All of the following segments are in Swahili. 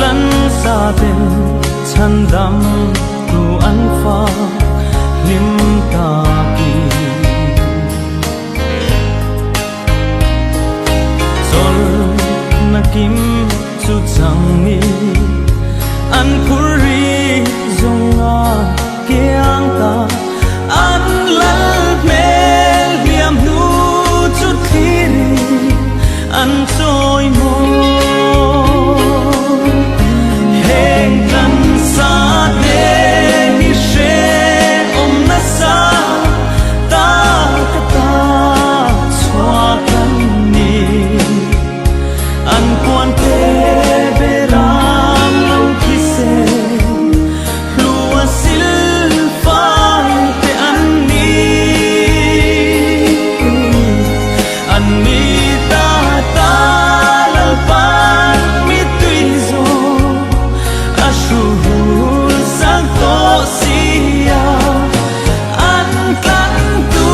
lăn xa bên chân đắm tu ăn pha lim ta kỳ rồi na kim chu chẳng ni an puri zonga kiang ta an lal mel biam nu chu thiri an trôi mồ heng tan sa de ni she om na sa ta ka ta chwa kan ni an quan te beram lo ki se lua sil fai te an ni ta ta lal pan mi tui zo ashuhul sang to sia an kan tu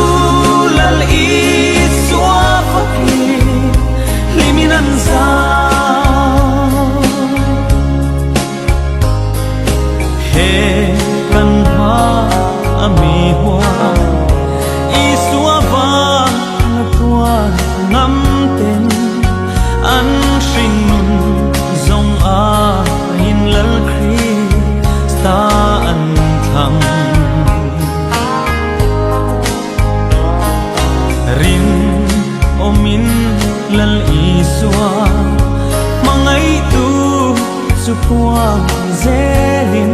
lal i sua fakli liminan za he kan ha ami hoa i sua va na tua ngam ten an shin nun zong a hin lal khri sta an tham rin omin lal i sua mangai tu su kwa zelin